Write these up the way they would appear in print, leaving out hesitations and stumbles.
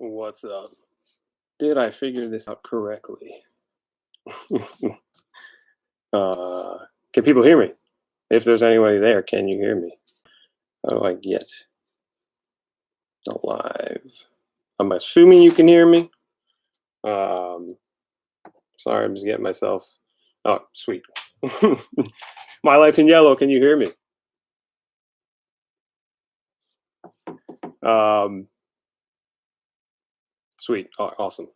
What's up? Did I figure this out correctly? uh, can people hear me? If there's anybody there, can you hear me? How do I get live? I'm assuming you can hear me. Um, sorry, I'm just getting myself. Oh, sweet. My life in yellow. Can you hear me? Sweet. Oh, awesome.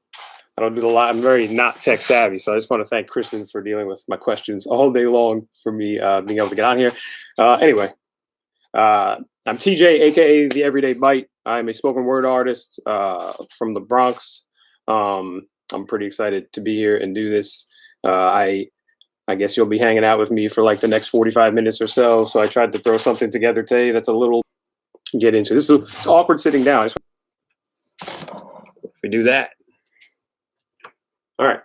I don't do a lot. I'm very not tech savvy, so I just want to thank Kristen for dealing with my questions all day long for me being able to get on here. Anyway, I'm TJ, aka the Everyday Bite. I'm a spoken word artist from the Bronx. I'm pretty excited to be here and do this. I guess you'll be hanging out with me for like the next 45 minutes or so. So I tried to throw something together today that's a little get into. It's awkward sitting down. If we do that. All right,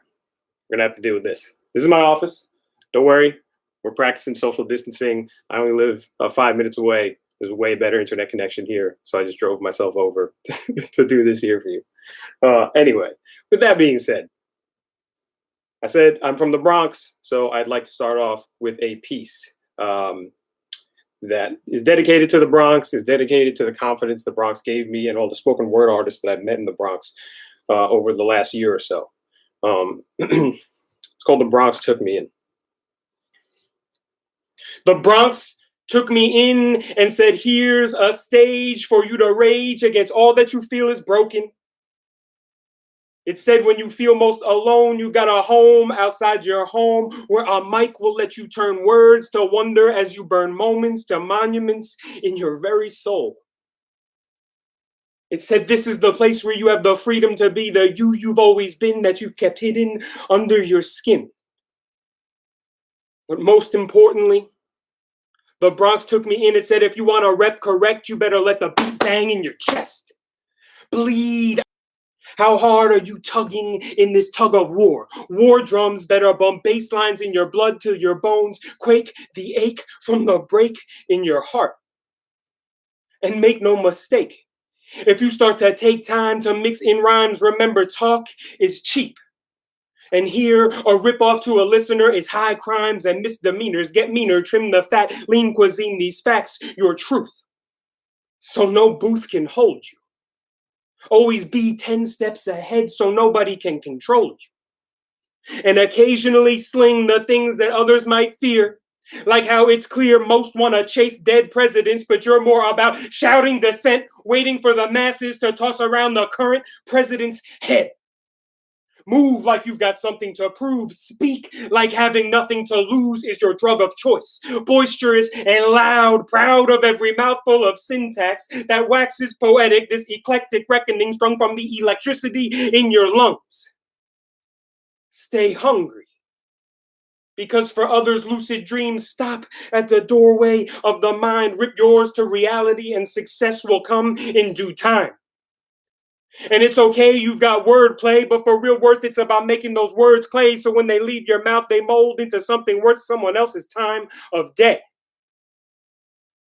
we're gonna have to deal with this. This is my office. Don't worry, we're practicing social distancing. I only live 5 minutes away. There's a way better internet connection here, so I just drove myself over to do this here for you. Anyway, with that being said, I said I'm from the Bronx, so I'd like to start off with a piece that is dedicated to the Bronx, is dedicated to the confidence the Bronx gave me and all the spoken word artists that I've met in the Bronx over the last year or so. It's called The Bronx Took Me In. The Bronx took me in and said, here's a stage for you to rage against all that you feel is broken. It said when you feel most alone, you got a home outside your home where a mic will let you turn words to wonder as you burn moments to monuments in your very soul. It said this is the place where you have the freedom to be the you you've always been that you've kept hidden under your skin. But most importantly, the Bronx took me in and said, if you want to rep correct, you better let the beat bang in your chest. Bleed. How hard are you tugging in this tug of war? War drums better bump bass lines in your blood till your bones quake the ache from the break in your heart. And make no mistake, if you start to take time to mix in rhymes, remember talk is cheap. And here, a ripoff to a listener is high crimes and misdemeanors. Get meaner, trim the fat, lean cuisine, these facts, your truth. So no booth can hold you. Always be 10 steps ahead so nobody can control you. And occasionally sling the things that others might fear. Like how it's clear most want to chase dead presidents, but you're more about shouting dissent, waiting for the masses to toss around the current president's head. Move like you've got something to prove. Speak like having nothing to lose is your drug of choice. Boisterous and loud, proud of every mouthful of syntax that waxes poetic, this eclectic reckoning strung from the electricity in your lungs. Stay hungry. Because for others, lucid dreams stop at the doorway of the mind. Rip yours to reality and success will come in due time. And it's okay, you've got wordplay, but for real worth, it's about making those words clay so when they leave your mouth, they mold into something worth someone else's time of day.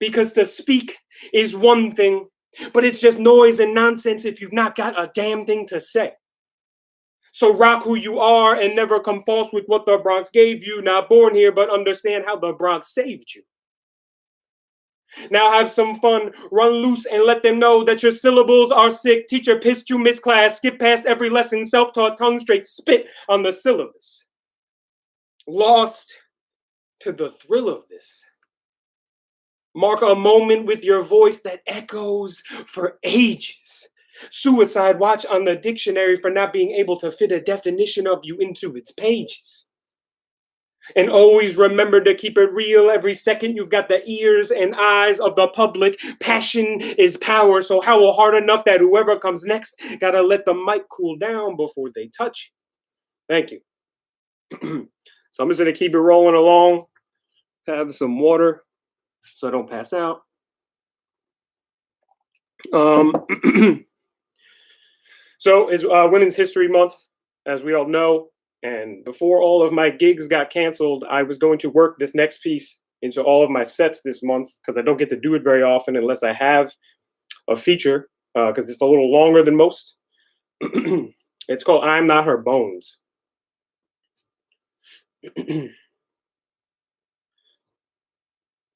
Because to speak is one thing, but it's just noise and nonsense if you've not got a damn thing to say. So rock who you are and never come false with what the Bronx gave you. Not born here, but understand how the Bronx saved you. Now have some fun, run loose and let them know that your syllables are sick. Teacher pissed you, miss class, skip past every lesson, self-taught tongue straight spit on the syllabus. Lost to the thrill of this. Mark a moment with your voice that echoes for ages. Suicide watch on the dictionary for not being able to fit a definition of you into its pages. And always remember to keep it real every second. You've got the ears and eyes of the public. Passion is power, so howl hard enough that whoever comes next gotta let the mic cool down before they touch you. Thank you. So I'm just gonna keep it rolling along. Have some water so I don't pass out. So it's Women's History Month, as we all know. And before all of my gigs got canceled, I was going to work this next piece into all of my sets this month because I don't get to do it very often unless I have a feature because it's a little longer than most. It's called I'm Not Her Bones.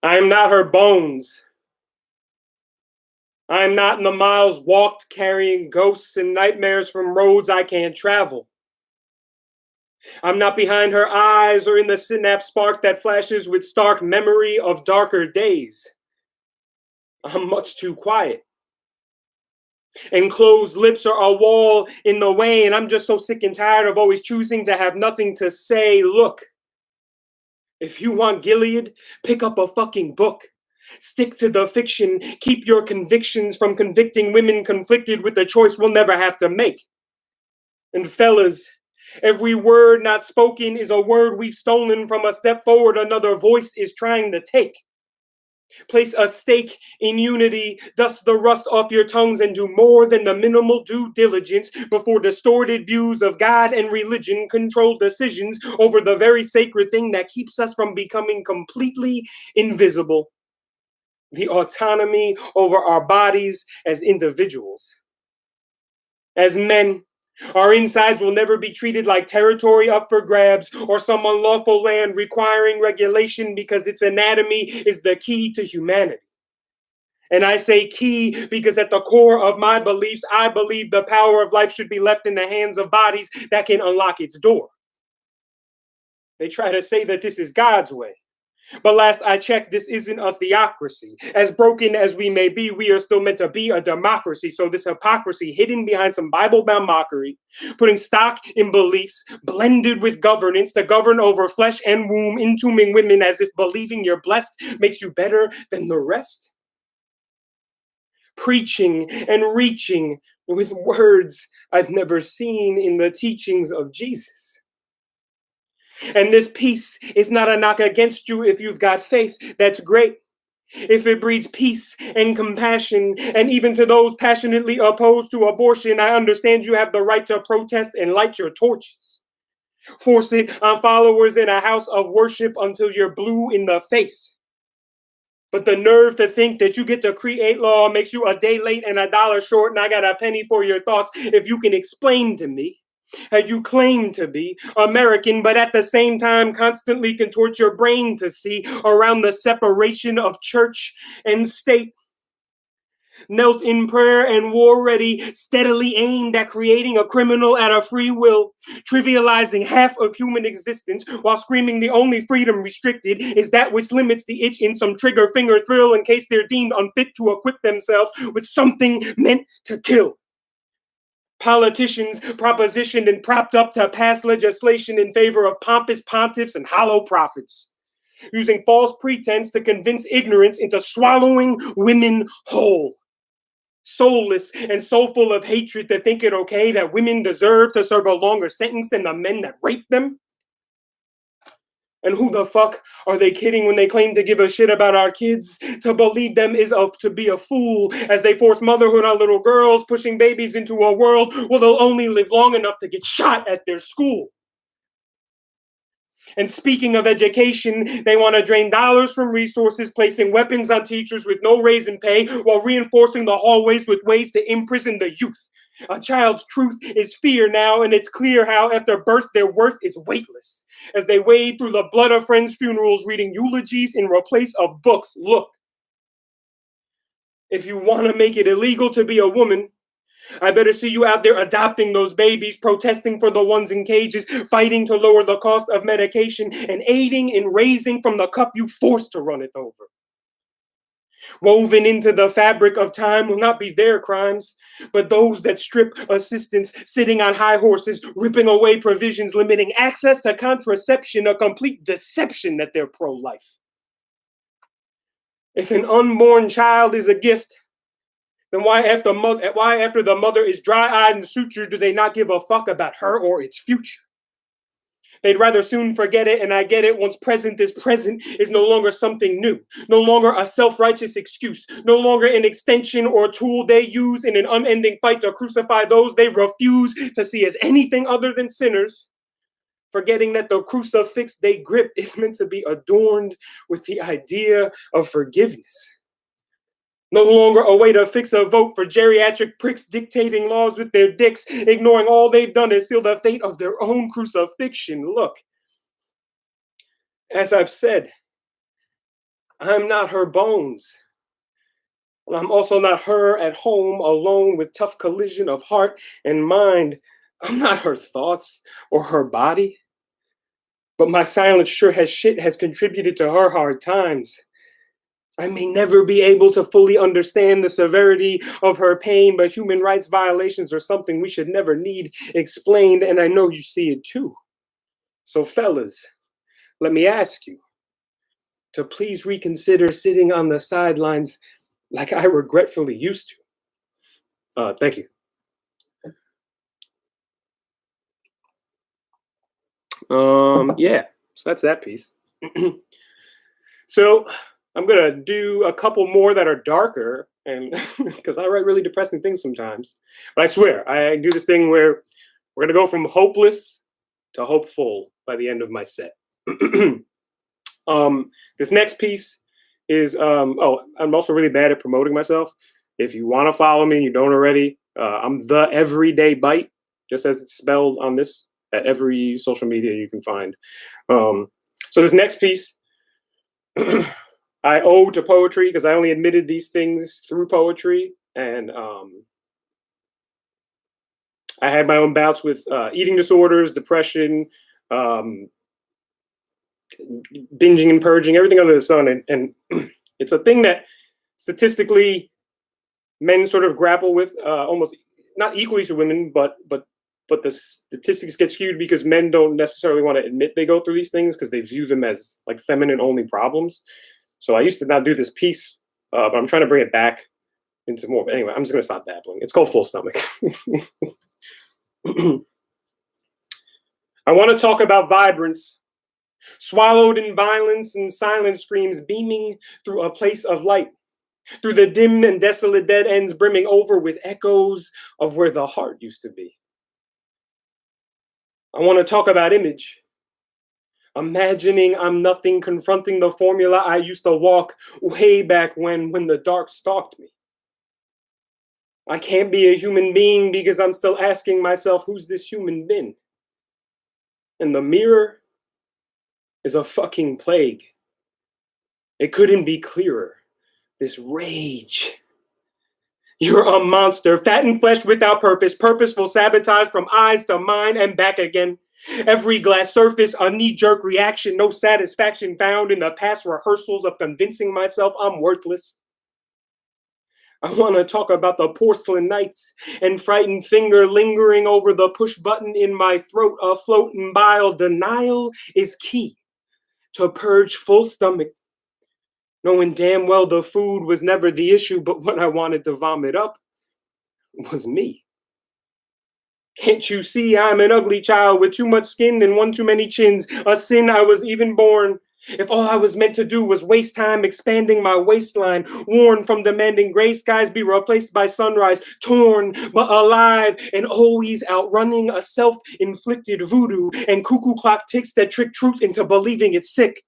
I'm not her bones. I'm not in the miles walked carrying ghosts and nightmares from roads I can't travel. I'm not behind her eyes or in the synapse spark that flashes with stark memory of darker days. I'm much too quiet. And closed lips are a wall in the way, and I'm just so sick and tired of always choosing to have nothing to say. Look, if you want Gilead, pick up a fucking book. Stick to the fiction. Keep your convictions from convicting women conflicted with the choice we'll never have to make. And fellas, every word not spoken is a word we've stolen from a step forward another voice is trying to take. Place a stake in unity, dust the rust off your tongues, and do more than the minimal due diligence before distorted views of God and religion control decisions over the very sacred thing that keeps us from becoming completely invisible. The autonomy over our bodies as individuals. As men, our insides will never be treated like territory up for grabs or some unlawful land requiring regulation because its anatomy is the key to humanity. And I say key because at the core of my beliefs, I believe the power of life should be left in the hands of bodies that can unlock its door. They try to say that this is God's way. But last I checked, this isn't a theocracy. As broken as we may be, we are still meant to be a democracy. So this hypocrisy hidden behind some Bible-bound mockery, putting stock in beliefs, blended with governance to govern over flesh and womb, entombing women as if believing you're blessed makes you better than the rest. Preaching and reaching with words I've never seen in the teachings of Jesus. And this peace is not a knock against you if you've got faith. That's great. If it breeds peace and compassion, and even to those passionately opposed to abortion, I understand you have the right to protest and light your torches. Force it on followers in a house of worship until you're blue in the face. But the nerve to think that you get to create law makes you a day late and $1 short, and I got a penny for your thoughts if you can explain to me how you claim to be American, but at the same time constantly contort your brain to see around the separation of church and state. Knelt in prayer and war ready, steadily aimed at creating a criminal at a free will, trivializing half of human existence while screaming the only freedom restricted is that which limits the itch in some trigger finger thrill in case they're deemed unfit to equip themselves with something meant to kill. Politicians propositioned and propped up to pass legislation in favor of pompous pontiffs and hollow prophets, using false pretense to convince ignorance into swallowing women whole. Soulless and so full of hatred to think it okay that women deserve to serve a longer sentence than the men that raped them. And who the fuck are they kidding when they claim to give a shit about our kids? To believe them is to be a fool as they force motherhood on little girls, pushing babies into a world where they'll only live long enough to get shot at their school. And speaking of education, they want to drain dollars from resources, placing weapons on teachers with no raise in pay while reinforcing the hallways with ways to imprison the youth. A child's truth is fear now, and it's clear how after birth their worth is weightless. As they wade through the blood of friends' funerals, reading eulogies in replace of books. Look, if you want to make it illegal to be a woman, I better see you out there adopting those babies, protesting for the ones in cages, fighting to lower the cost of medication, and aiding in raising from the cup you forced to run it over. Woven into the fabric of time will not be their crimes, but those that strip assistance, sitting on high horses, ripping away provisions, limiting access to contraception, a complete deception that they're pro-life. If an unborn child is a gift, then why after the mother is dry-eyed and sutured do they not give a fuck about her or its future? They'd rather soon forget it, and I get it. Once present is no longer something new, no longer a self-righteous excuse, no longer an extension or tool they use in an unending fight to crucify those they refuse to see as anything other than sinners, forgetting that the crucifix they grip is meant to be adorned with the idea of forgiveness. No longer a way to fix a vote for geriatric pricks dictating laws with their dicks, ignoring all they've done is seal the fate of their own crucifixion. Look, as I've said, I'm not her bones. I'm also not her at home alone with tough collision of heart and mind. I'm not her thoughts or her body. But my silence sure as shit has contributed to her hard times. I may never be able to fully understand the severity of her pain, but human rights violations are something we should never need explained, and I know you see it too. So, fellas, let me ask you to please reconsider sitting on the sidelines like I regretfully used to. Thank you. Yeah, so that's that piece. So I'm gonna do a couple more that are darker, and because I write really depressing things sometimes. But I swear, I do this thing where we're gonna go from hopeless to hopeful by the end of my set. This next piece is oh, I'm also really bad at promoting myself. If you want to follow me and you don't already, I'm the Everyday Bite, just as it's spelled on this at every social media you can find. So this next piece I owe to poetry because I only admitted these things through poetry, and I had my own bouts with eating disorders, depression, binging and purging, everything under the sun, and it's a thing that statistically men sort of grapple with almost not equally to women, but the statistics get skewed because men don't necessarily want to admit they go through these things because they view them as like feminine only problems. So I used to not do this piece, but I'm trying to bring it back into more. But anyway, I'm just going to stop babbling. It's called Full Stomach. I want to talk about vibrance, swallowed in violence and silent screams beaming through a place of light, through the dim and desolate dead ends brimming over with echoes of where the heart used to be. I want to talk about image, imagining I'm nothing, confronting the formula I used to walk way back when the dark stalked me. I can't be a human being because I'm still asking myself, who's this human been? And the mirror is a fucking plague. It couldn't be clearer. This rage. You're a monster, fat and flesh without purpose, purposeful sabotage from eyes to mind and back again. Every glass surface, a knee-jerk reaction, no satisfaction found in the past rehearsals of convincing myself I'm worthless. I want to talk about the porcelain nights and frightened finger lingering over the push button in my throat, afloat in bile. Denial is key to purge full stomach, knowing damn well the food was never the issue, but what I wanted to vomit up was me. Can't you see I'm an ugly child with too much skin and one too many chins, a sin I was even born? If all I was meant to do was waste time expanding my waistline, worn from demanding gray skies be replaced by sunrise, torn but alive and always outrunning a self-inflicted voodoo and cuckoo clock ticks that trick truth into believing it's sick.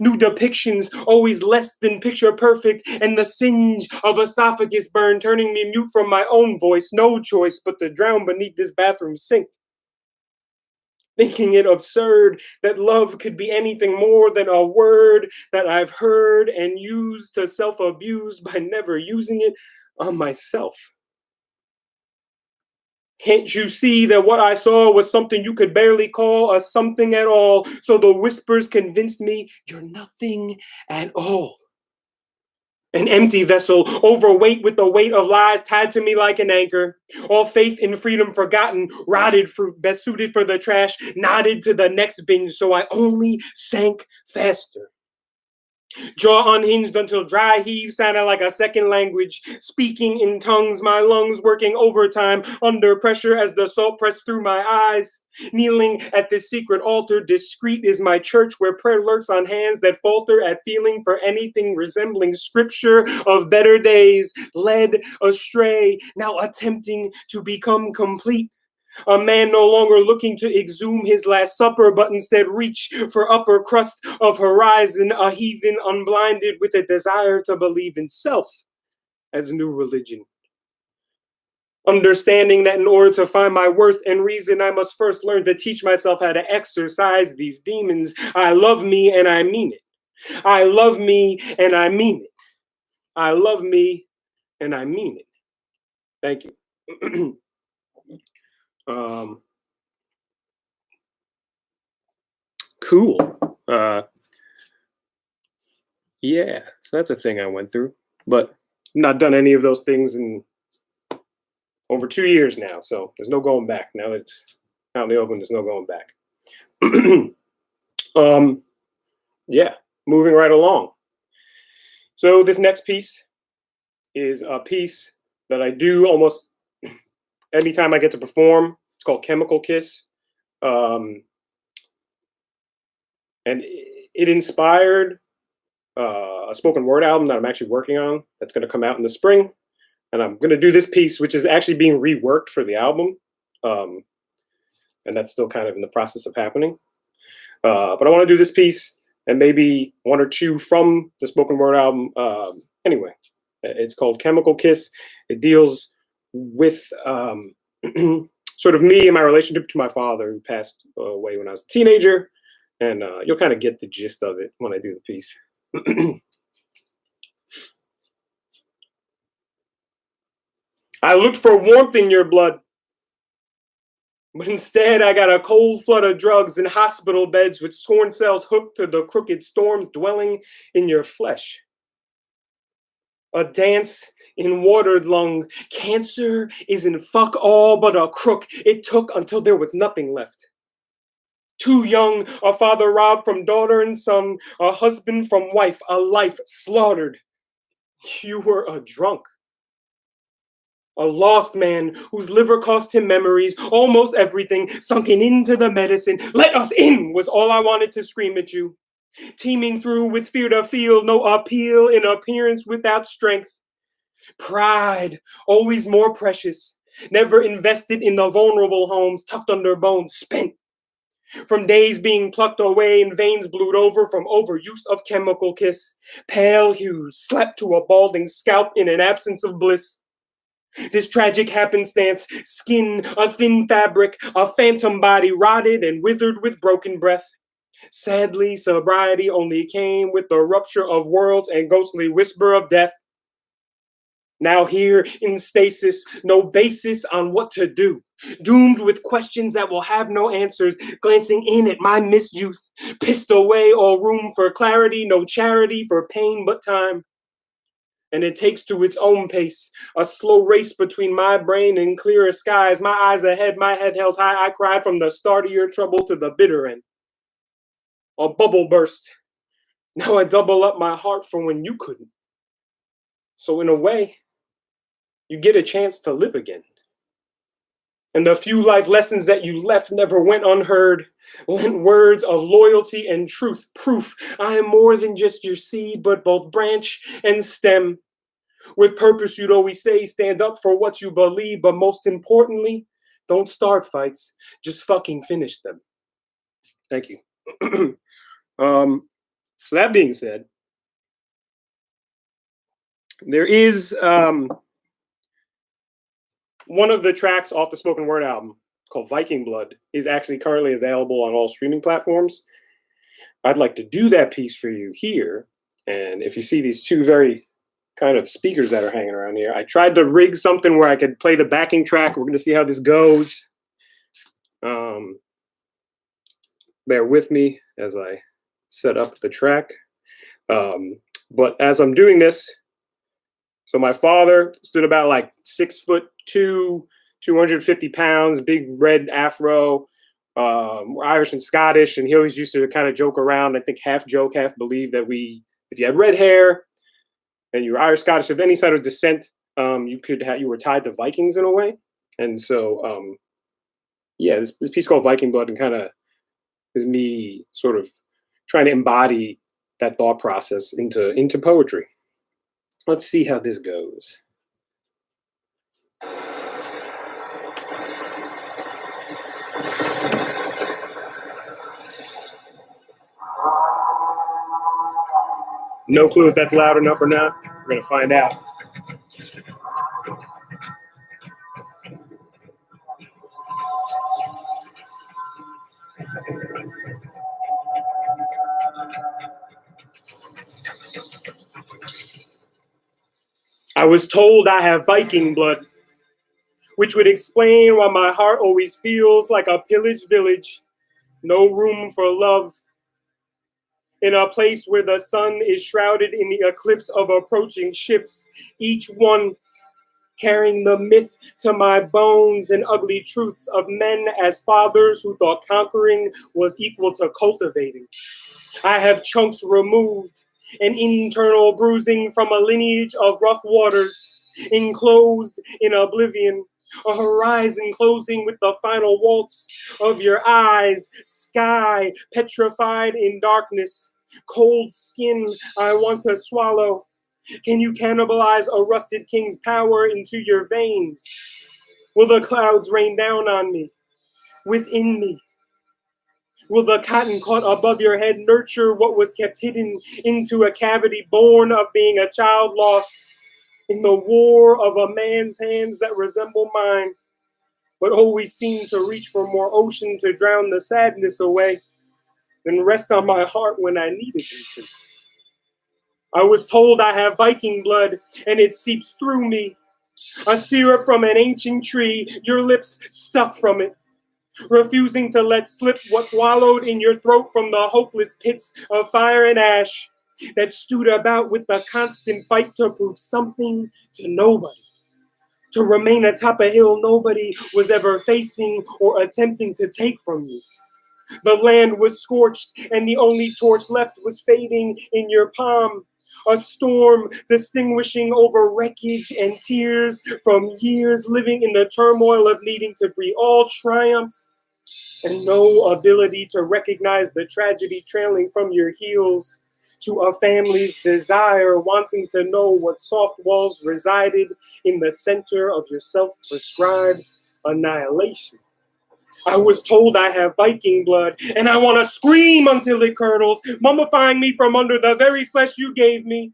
New depictions, always less than picture perfect, and the singe of esophagus burn, turning me mute from my own voice. No choice but to drown beneath this bathroom sink. Thinking it absurd that love could be anything more than a word that I've heard and used to self-abuse by never using it on myself. Can't you see that what I saw was something you could barely call a something at all? So the whispers convinced me you're nothing at all. An empty vessel, overweight with the weight of lies tied to me like an anchor. All faith in freedom forgotten, rotted fruit, best suited for the trash, nodded to the next binge, so I only sank faster. Jaw unhinged until dry heave sounded like a second language, speaking in tongues, my lungs working overtime under pressure as the salt pressed through my eyes. Kneeling at this secret altar, discreet is my church where prayer lurks on hands that falter at feeling for anything resembling scripture of better days, led astray, now attempting to become complete. A man no longer looking to exhume his last supper, but instead reach for upper crust of horizon, a heathen unblinded with a desire to believe in self. as a new religion. Understanding that in order to find my worth and reason, I must first learn to teach myself how to exercise these demons. I love me and I mean it. I love me and I mean it. I love me and I mean it. Thank you. Cool. Yeah, so that's a thing I went through, but not done any of those things in over 2 years now, so there's no going back. Now that it's out in the open, there's no going back. Yeah, moving right along. So this next piece is a piece that I do almost anytime I get to perform. It's called Chemical Kiss. And it inspired a spoken word album that I'm actually working on that's going to come out in the spring. And I'm going to do this piece, which is actually being reworked for the album. And that's still kind of in the process of happening. But I want to do this piece and maybe one or two from the spoken word album. Anyway, it's called Chemical Kiss. It deals with sort of me and my relationship to my father, who passed away when I was a teenager. And you'll kind of get the gist of it when I do the piece. I looked for warmth in your blood, but instead I got a cold flood of drugs and hospital beds with scorn cells hooked to the crooked storms dwelling in your flesh. A dance in watered lung. Cancer isn't fuck all but a crook. It took until there was nothing left. Too young, a father robbed from daughter and son, a husband from wife, a life slaughtered. You were a drunk. A lost man whose liver cost him memories, almost everything, sunken into the medicine. Let us in was all I wanted to scream at you. Teeming through with fear to feel no appeal in appearance without strength. Pride, always more precious, never invested in the vulnerable homes tucked under bones, spent. From days being plucked away and veins blued over from overuse of chemical kiss. Pale hues slapped to a balding scalp in an absence of bliss. This tragic happenstance, skin, a thin fabric, a phantom body rotted and withered with broken breath. Sadly, sobriety only came with the rupture of worlds and ghostly whisper of death. Now here in stasis, no basis on what to do. Doomed with questions that will have no answers, glancing in at my missed youth. Pissed away all room for clarity, no charity for pain but time. And it takes to its own pace, a slow race between my brain and clearer skies. My eyes ahead, my head held high. I cried from the start of your trouble to the bitter end. A bubble burst. Now I double up my heart for when you couldn't. So in a way, you get a chance to live again. And the few life lessons that you left never went unheard. Lent words of loyalty and truth, proof I am more than just your seed, but both branch and stem. With purpose, you'd always say, stand up for what you believe, but most importantly, don't start fights, just fucking finish them. Thank you. So that being said, there is one of the tracks off the spoken word album called Viking Blood is actually currently available on all streaming platforms. I'd like to do that piece for you here. And if you see these two very kind of speakers that are hanging around here, I tried to rig something where I could play the backing track. We're going to see how this goes. Bear with me as I set up the track. But as I'm doing this, so my father stood about like 6'2", 250 pounds, big red afro. We're Irish and Scottish, and he always used to kind of joke around. I think half joke, half believe that if you had red hair and you were Irish, Scottish, of any side of descent, you were tied to Vikings in a way. And so, yeah, this piece called Viking Blood and kind of is me sort of trying to embody that thought process into poetry. Let's see how this goes. No clue if that's loud enough or not. We're going to find out. I was told I have Viking blood, which would explain why my heart always feels like a pillaged village. No room for love. In a place where the sun is shrouded in the eclipse of approaching ships, each one carrying the myth to my bones and ugly truths of men as fathers who thought conquering was equal to cultivating. I have chunks removed, an internal bruising from a lineage of rough waters, enclosed in oblivion, a horizon closing with the final waltz of your eyes, sky petrified in darkness, cold skin I want to swallow. Can you cannibalize a rusted king's power into your veins? Will the clouds rain down on me, within me? Will the cotton caught above your head nurture what was kept hidden into a cavity born of being a child lost in the war of a man's hands that resemble mine, but always seem to reach for more ocean to drown the sadness away than rest on my heart when I needed them to? I was told I have Viking blood, and it seeps through me. A syrup from an ancient tree, your lips stuck from it, refusing to let slip what wallowed in your throat from the hopeless pits of fire and ash that stewed about with the constant fight to prove something to nobody, to remain atop a hill nobody was ever facing or attempting to take from you. The land was scorched, and the only torch left was fading in your palm. A storm distinguishing over wreckage and tears from years living in the turmoil of needing to be all triumph and no ability to recognize the tragedy trailing from your heels, to a family's desire wanting to know what soft walls resided in the center of your self-prescribed annihilation. I was told I have Viking blood, and I want to scream until it curdles, mummifying me from under the very flesh you gave me.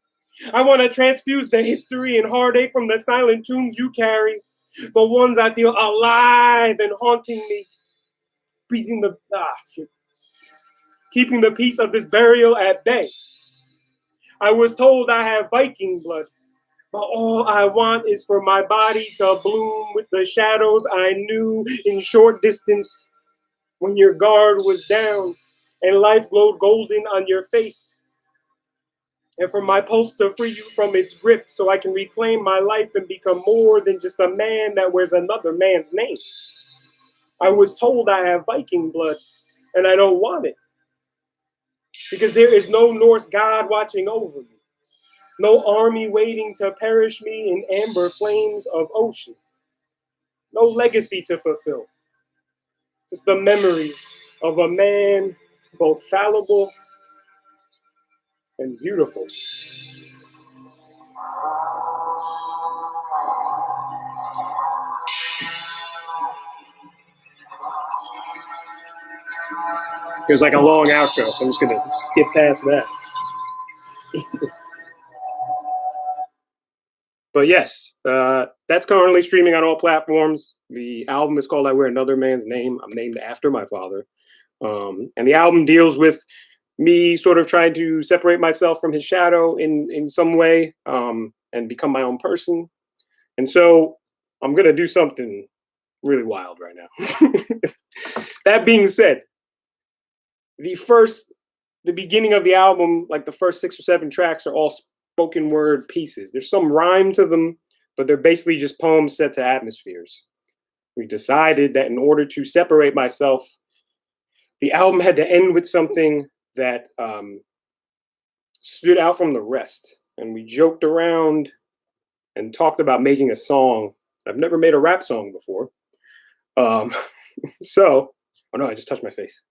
I want to transfuse the history and heartache from the silent tombs you carry, the ones I feel alive and haunting me, keeping the peace of this burial at bay. I was told I have Viking blood, but all I want is for my body to bloom with the shadows I knew in short distance when your guard was down and life glowed golden on your face. And for my pulse to free you from its grip so I can reclaim my life and become more than just a man that wears another man's name. I was told I have Viking blood, and I don't want it. Because there is no Norse god watching over me, no army waiting to perish me in amber flames of ocean, no legacy to fulfill, just the memories of a man both fallible and beautiful. It was like a long outro, so I'm just going to skip past that. But yes, that's currently streaming on all platforms. The album is called I Wear Another Man's Name. I'm named after my father. And the album deals with me sort of trying to separate myself from his shadow in some way and become my own person. And so I'm going to do something really wild right now. That being said, the beginning of the album, like the first 6 or 7 tracks are all spoken word pieces. There's some rhyme to them, but they're basically just poems set to atmospheres. We decided that in order to separate myself, the album had to end with something that stood out from the rest. And we joked around and talked about making a song. I've never made a rap song before. Oh no, I just touched my face.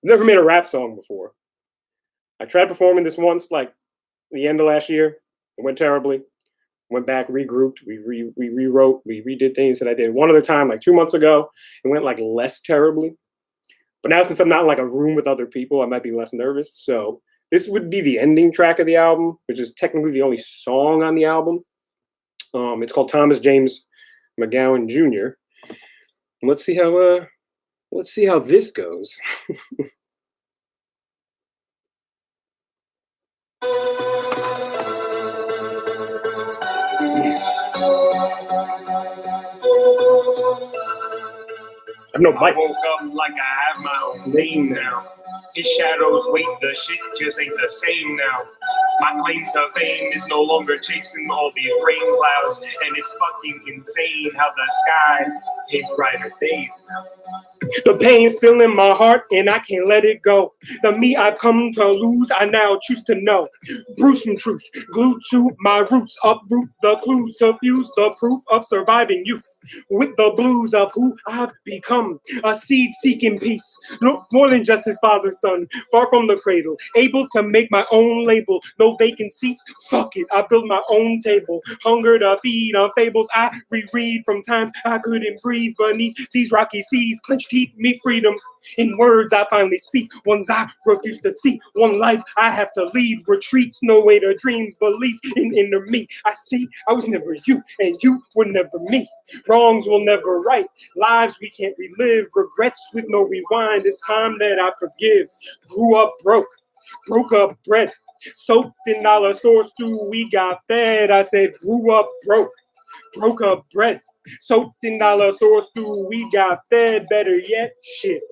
Never made a rap song before. I tried performing this once, like the end of last year. It went terribly. Went back, regrouped, we rewrote, we redid things that I did one other time, like 2 months ago. It went like less terribly. But now since I'm not in like a room with other people, I might be less nervous. So this would be the ending track of the album, which is technically the only song on the album. It's called Thomas James McGowan Jr. And let's see how this goes. No mic. I woke up like I have my own name now. His shadows wait, the shit just ain't the same now. My claim to fame is no longer chasing all these rain clouds, and it's fucking insane how the sky hates brighter days now. The pain's still in my heart and I can't let it go. The me I've come to lose, I now choose to know. Bruise from truth, glued to my roots, uproot the clues to fuse the proof of surviving youth. With the blues of who I've become, a seed seeking peace. No more than just his father's son, far from the cradle, able to make my own label. No vacant seats, fuck it, I built my own table. Hunger to feed on fables I reread from times I couldn't breathe beneath these rocky seas. Clenched teeth, me freedom. In words I finally speak, ones I refuse to see. One life I have to lead, retreats, no way to dreams, belief in inner me. I see I was never you, and you were never me. Wrongs will never right, lives we can't relive, regrets with no rewind. It's time that I forgive. Grew up broke up bread, soaked in dollar store stew, we got fed. I said grew up broke up bread, soaked in dollar store stew, we got fed. Better yet, shit,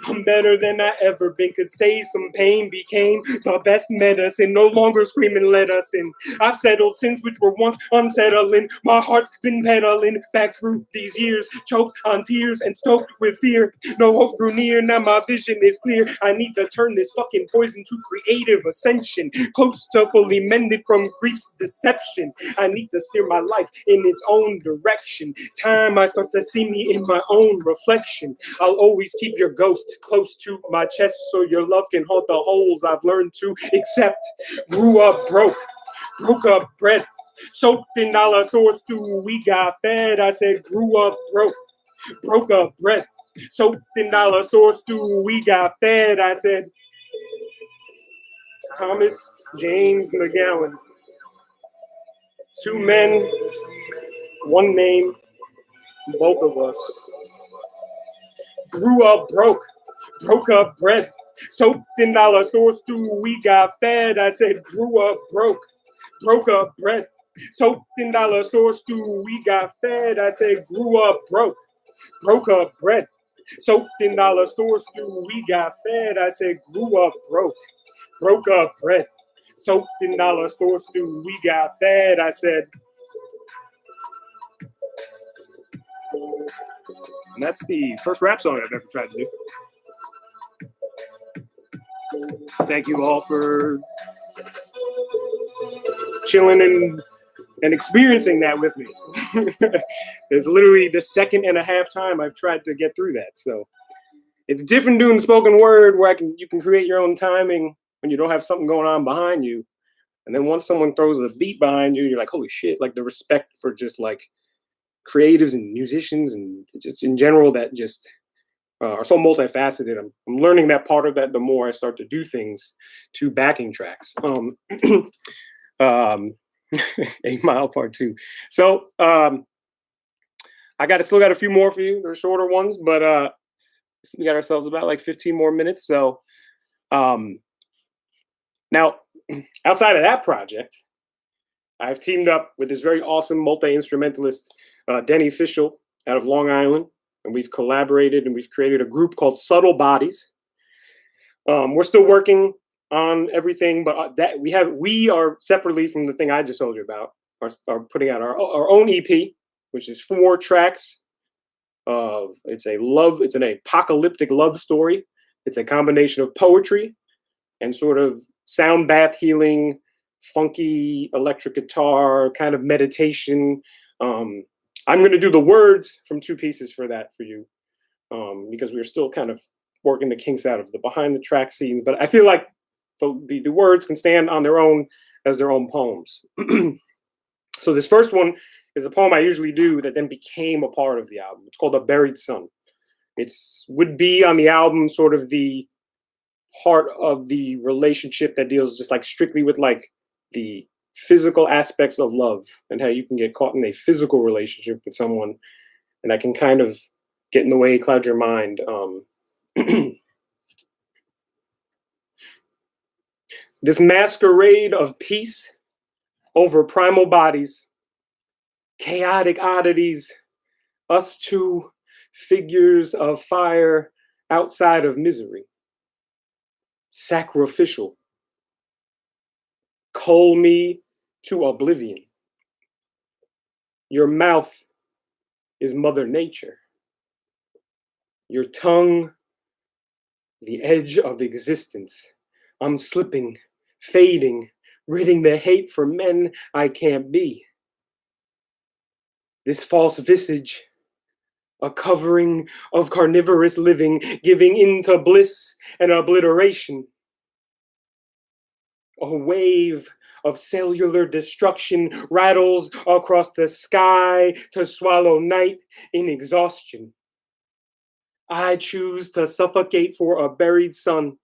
I'm better than I ever been. Could say some pain became the best medicine. No longer screaming, let us in. I've settled sins which were once unsettling. My heart's been pedaling back through these years, choked on tears and stoked with fear. No hope grew near, now my vision is clear. I need to turn this fucking poison to creative ascension, close to fully mended from grief's deception. I need to steer my life in its own direction. Time I start to see me in my own reflection. I'll always keep your ghost close to my chest so your love can hold the holes I've learned to accept. Grew up broke up bread, soaked in dollar store stew, we got fed. I said grew up broke up bread, soaked in dollar store stew, we got fed. I said Thomas James McGowan. Two men, one name, both of us. Grew up broke up bread, soaked in dollar store stew, we got fed. I said grew up broke up bread, soaked in dollar store stew, we got fed. I said grew up broke up bread, soaked in dollar store stew, we got fed. I said grew up broke up bread, soaked in dollar store stew, we got fed. I said. And that's the first rap song I've ever tried to do. Thank you all for chilling and experiencing that with me. It's literally the second and a half time I've tried to get through that. So it's different doing spoken word where you can create your own timing when you don't have something going on behind you. And then once someone throws a beat behind you, you're like, holy shit, like the respect for just like creatives and musicians and just in general that just are so multifaceted. I'm learning that part of that the more I start to do things to backing tracks. 8 Mile Part 2. So I still got a few more for you. They're shorter ones, but we got ourselves about like 15 more minutes. So now outside of that project, I've teamed up with this very awesome multi-instrumentalist, Denny Fishel out of Long Island, and we've collaborated and we've created a group called Subtle Bodies. We're still working on everything, but that we are separately from the thing I just told you about, are putting out our own EP, which is 4 tracks of it's an apocalyptic love story. It's a combination of poetry and sort of sound bath healing, funky electric guitar, kind of meditation. I'm going to do the words from 2 pieces for you, because we're still kind of working the kinks out of the behind the track scenes. But I feel like the words can stand on their own as their own poems. So this first one is a poem I usually do that then became a part of the album. It's called A Buried Sun. Would be on the album sort of the heart of the relationship that deals just like strictly with like the physical aspects of love and how you can get caught in a physical relationship with someone and that can kind of get in the way, cloud your mind. This masquerade of peace over primal bodies chaotic oddities, us two figures of fire outside of misery, sacrificial, cull me to oblivion. Your mouth is Mother Nature. Your tongue, the edge of existence. I'm slipping, fading, ridding the hate for men I can't be. This false visage, a covering of carnivorous living, giving into bliss and obliteration. A wave of cellular destruction rattles across the sky to swallow night in exhaustion. I choose to suffocate for a buried sun.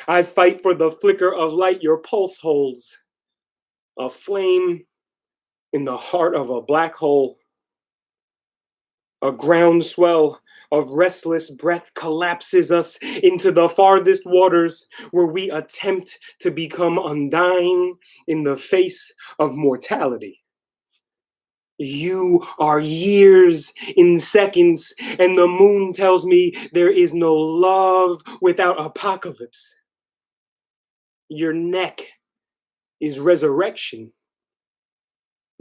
I fight for the flicker of light your pulse holds, a flame in the heart of a black hole. A groundswell of restless breath collapses us into the farthest waters where we attempt to become undying in the face of mortality. You are years in seconds, and the moon tells me there is no love without apocalypse. Your neck is resurrection.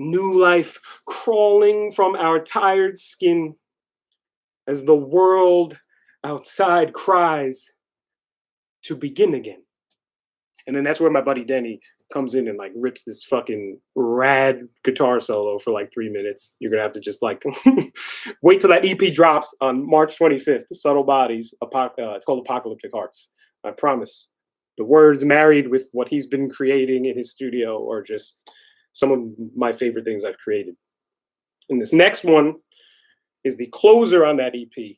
New life crawling from our tired skin as the world outside cries to begin again. And then that's where my buddy Denny comes in and like rips this fucking rad guitar solo for like 3 minutes. You're gonna have to just like wait till that EP drops on March 25th. Subtle Bodies. It's called Apocalyptic Hearts. I promise. The words married with what he's been creating in his studio are just some of my favorite things I've created. And this next one is the closer on that EP,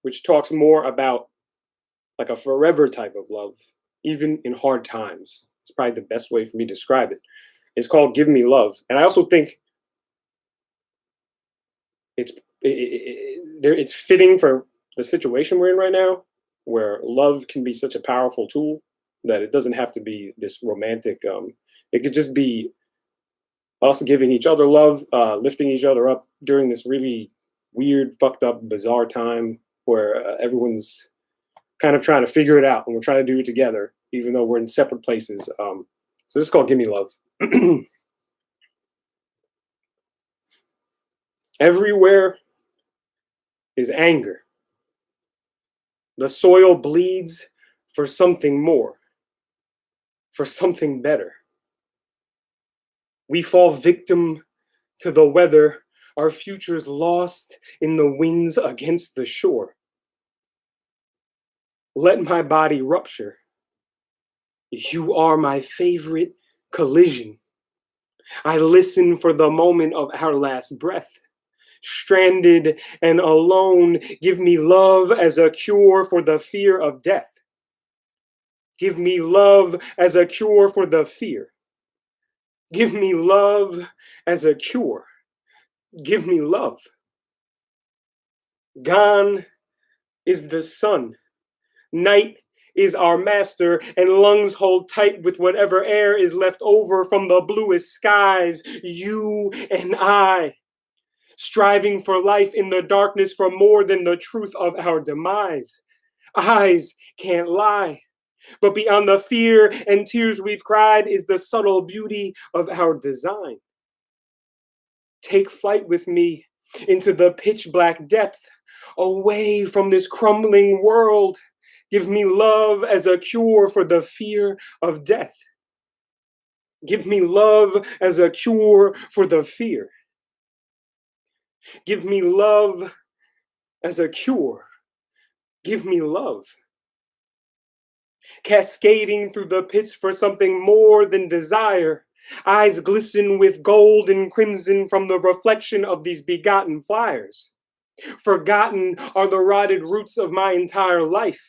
which talks more about like a forever type of love, even in hard times. It's probably the best way for me to describe it. It's called Give Me Love. And I also think it's fitting for the situation we're in right now, where love can be such a powerful tool that it doesn't have to be this romantic, it could just be us giving each other love, lifting each other up during this really weird, fucked up, bizarre time where everyone's kind of trying to figure it out and we're trying to do it together, even though we're in separate places. So this is called Give Me Love. Everywhere is anger. The soil bleeds for something more, for something better. We fall victim to the weather, our futures lost in the winds against the shore. Let my body rupture. You are my favorite collision. I listen for the moment of our last breath. Stranded and alone, give me love as a cure for the fear of death. Give me love as a cure for the fear. Give me love as a cure. Give me love. Gone is the sun. Night is our master, and lungs hold tight with whatever air is left over from the bluest skies. You and I, striving for life in the darkness for more than the truth of our demise. Eyes can't lie. But beyond the fear and tears we've cried is the subtle beauty of our design. Take flight with me into the pitch black depth, away from this crumbling world. Give me love as a cure for the fear of death. Give me love as a cure for the fear. Give me love as a cure. Give me love. Cascading through the pits for something more than desire. Eyes glisten with gold and crimson from the reflection of these begotten fires. Forgotten are the rotted roots of my entire life.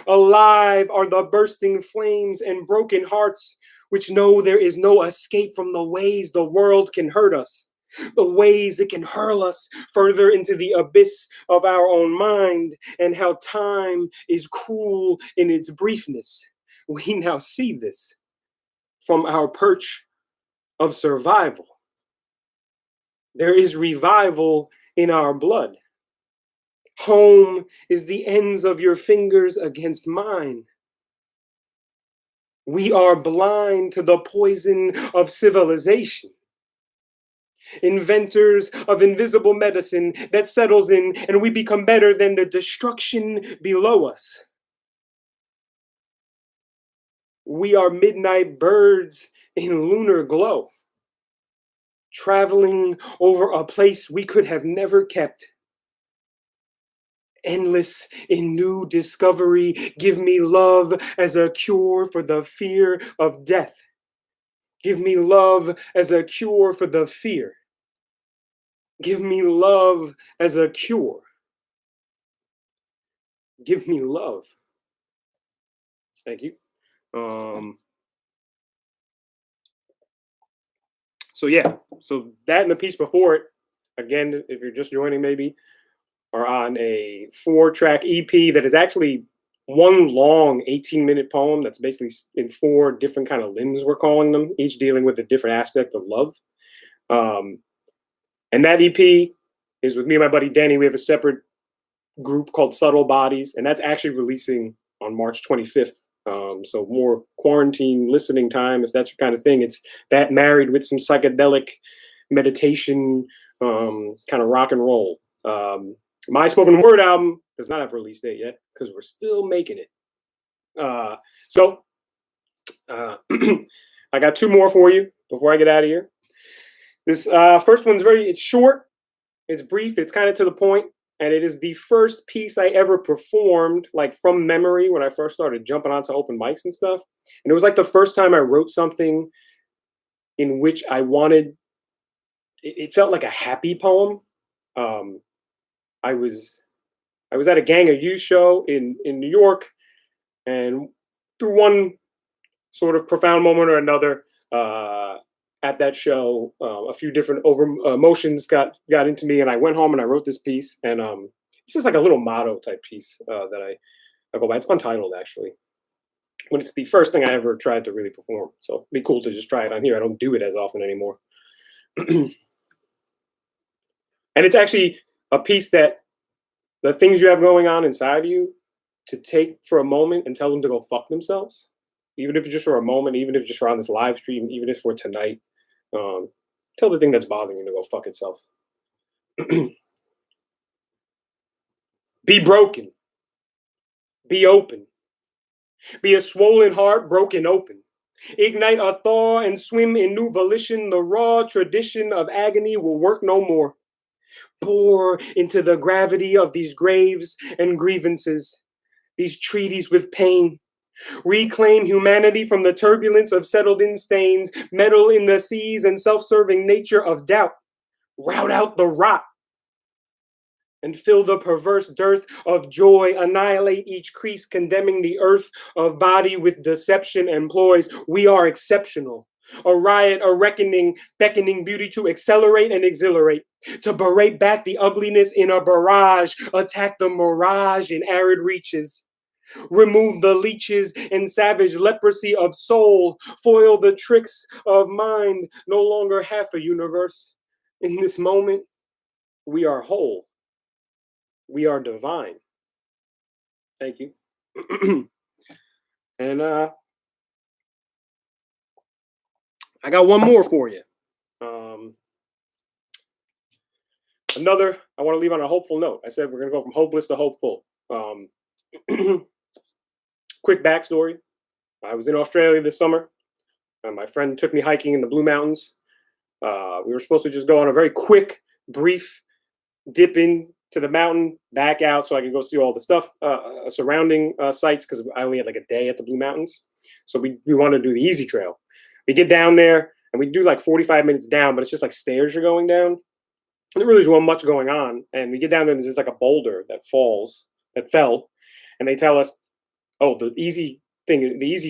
Alive are the bursting flames and broken hearts which know there is no escape from the ways the world can hurt us, the ways it can hurl us further into the abyss of our own mind, and how time is cruel in its briefness. We now see this from our perch of survival. There is revival in our blood. Home is the ends of your fingers against mine. We are blind to the poison of civilization. Inventors of invisible medicine that settles in, and we become better than the destruction below us. We are midnight birds in lunar glow, traveling over a place we could have never kept. Endless in new discovery, give me love as a cure for the fear of death. Give me love as a cure for the fear. Give me love as a cure. Give me love. Thank you. So yeah, so that and the piece before it, again, if you're just joining maybe, are on a 4-track EP that is actually one long 18-minute poem that's basically in 4 different kind of limbs, we're calling them, each dealing with a different aspect of love. And that EP is with me and my buddy Danny. We have a separate group called Subtle Bodies, and that's actually releasing on March 25th. So more quarantine listening time, if that's your kind of thing. It's that married with some psychedelic meditation, kind of rock and roll. My spoken word album does not have a release date yet because we're still making it. I got 2 more for you before I get out of here. This first one's it's short, it's brief, it's kind of to the point, and it is the first piece I ever performed, like from memory, when I first started jumping onto open mics and stuff. And it was like the first time I wrote something in which I wanted, it felt like a happy poem. I was at a Gang of Youth show in New York, and through one sort of profound moment or another, at that show, a few different emotions got into me, and I went home and I wrote this piece. And it's just like a little motto type piece that I go by. It's untitled actually, but it's the first thing I ever tried to really perform. So it'd be cool to just try it on here. I don't do it as often anymore. And it's actually a piece that the things you have going on inside of you, to take for a moment and tell them to go fuck themselves, even if it's just for a moment, even if it's just for on this live stream, even if it's for tonight. Tell the thing that's bothering you to go fuck itself. Be broken. Be open. Be a swollen heart broken open. Ignite a thaw and swim in new volition. The raw tradition of agony will work no more. Bore into the gravity of these graves and grievances, these treaties with pain. Reclaim humanity from the turbulence of settled-in stains, meddle in the seas and self-serving nature of doubt. Rout out the rot and fill the perverse dearth of joy. Annihilate each crease, condemning the earth of body with deception and ploys. We are exceptional. A riot, a reckoning, beckoning beauty to accelerate and exhilarate, to berate back the ugliness in a barrage, attack the mirage in arid reaches. Remove the leeches and savage leprosy of soul. Foil the tricks of mind, no longer half a universe. In this moment, we are whole. We are divine. Thank you. And I got one more for you. Another, I want to leave on a hopeful note. I said we're going to go from hopeless to hopeful. Quick backstory. I was in Australia this summer. My friend took me hiking in the Blue Mountains. We were supposed to just go on a very quick, brief dip into the mountain, back out so I could go see all the stuff, surrounding sites, because I only had like a day at the Blue Mountains. So we wanted to do the easy trail. We get down there and we do like 45 minutes down, but it's just like stairs you're going down. And there really wasn't much going on. And we get down there and there's just like a boulder that fell. And they tell us, oh, the easy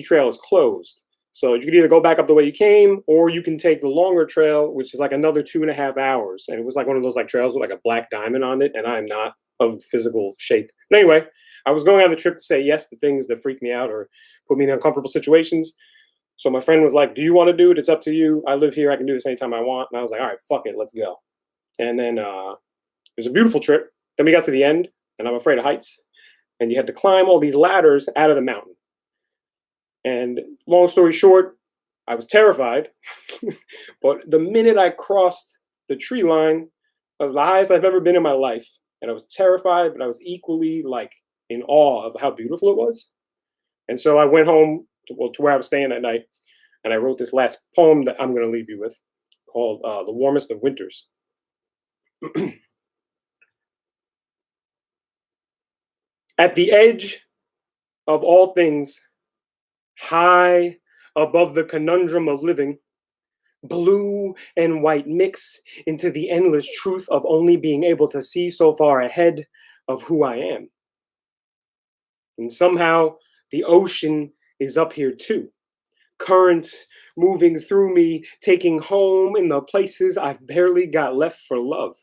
trail is closed. So you could either go back up the way you came, or you can take the longer trail, which is like another 2.5 hours. And it was like one of those like trails with like a black diamond on it. And I'm not of physical shape. But anyway, I was going on the trip to say yes to things that freak me out or put me in uncomfortable situations. So my friend was like, do you want to do it? It's up to you. I live here. I can do this anytime I want. And I was like, all right, fuck it. Let's go. And then it was a beautiful trip. Then we got to the end, and I'm afraid of heights. And you had to climb all these ladders out of the mountain. And long story short, I was terrified. But the minute I crossed the tree line, that was the highest I've ever been in my life. And I was terrified, but I was equally like in awe of how beautiful it was. And so I went home to where I was staying that night, and I wrote this last poem that I'm going to leave you with, called "The Warmest of Winters." At the edge of all things, high above the conundrum of living, blue and white mix into the endless truth of only being able to see so far ahead of who I am. And somehow the ocean is up here too. Currents moving through me, taking home in the places I've barely got left for love.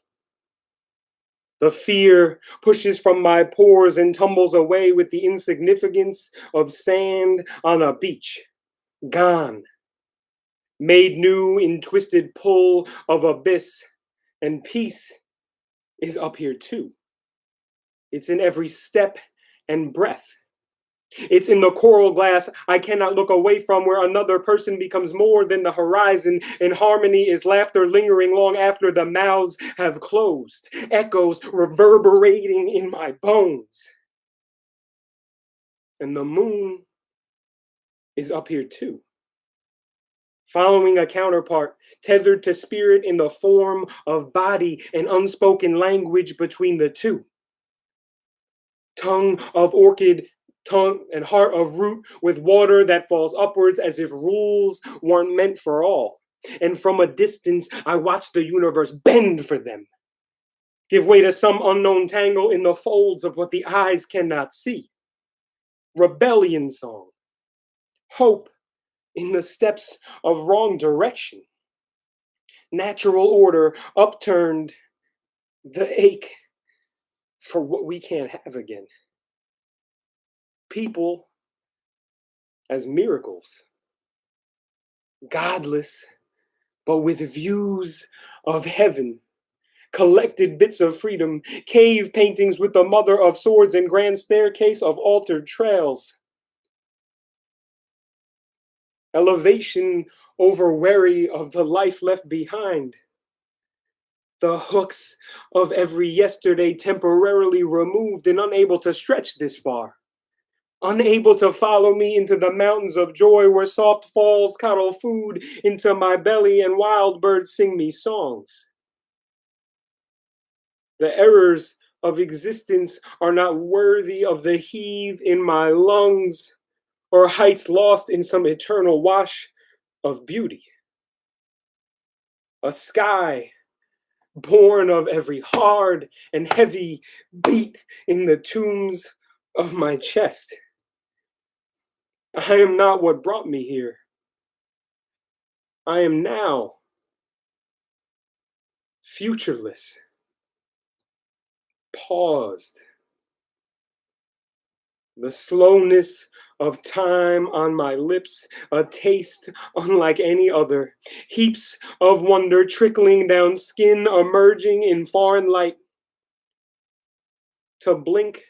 The fear pushes from my pores and tumbles away with the insignificance of sand on a beach. Gone. Made new in twisted pull of abyss. And peace is up here too. It's in every step and breath. It's in the coral glass I cannot look away from, where another person becomes more than the horizon, and harmony is laughter lingering long after the mouths have closed, echoes reverberating in my bones. And the moon is up here too, following a counterpart, tethered to spirit in the form of body and unspoken language between the two. Tongue of orchid, tongue and heart of root, with water that falls upwards as if rules weren't meant for all. And from a distance, I watch the universe bend for them, give way to some unknown tangle in the folds of what the eyes cannot see. Rebellion song, hope in the steps of wrong direction. Natural order upturned, the ache for what we can't have again. People as miracles, godless, but with views of heaven, collected bits of freedom, cave paintings with the mother of swords and grand staircase of altered trails. Elevation over weary of the life left behind. The hooks of every yesterday temporarily removed and unable to stretch this far. Unable to follow me into the mountains of joy where soft falls coddle food into my belly and wild birds sing me songs. The errors of existence are not worthy of the heave in my lungs or heights lost in some eternal wash of beauty. A sky born of every hard and heavy beat in the tombs of my chest. I am not what brought me here. I am now futureless, paused. The slowness of time on my lips, a taste unlike any other. Heaps of wonder trickling down skin, emerging in foreign light. To blink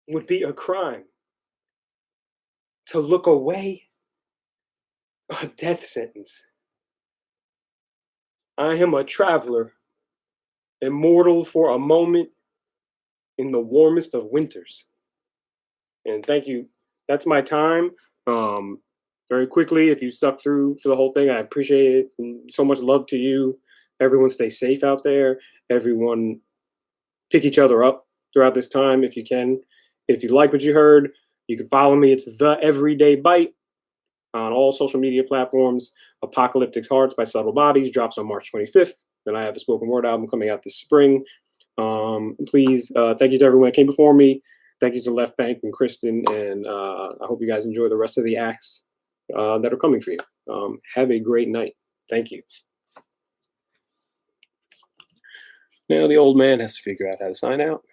would be a crime. To look away, a death sentence. I am a traveler, immortal for a moment in the warmest of winters. And thank you. That's my time. Very quickly, if you stuck through for the whole thing, I appreciate it. And so much love to you. Everyone stay safe out there. Everyone pick each other up throughout this time if you can. If you like what you heard, you can follow me. It's The Everyday Bite on all social media platforms. Apocalyptic Hearts by Subtle Bodies drops on March 25th. Then I have a spoken word album coming out this spring. Please, thank you to everyone that came before me. Thank you to Left Bank and Kristen, and I hope you guys enjoy the rest of the acts that are coming for you. Have a great night. Thank you. Now the old man has to figure out how to sign out.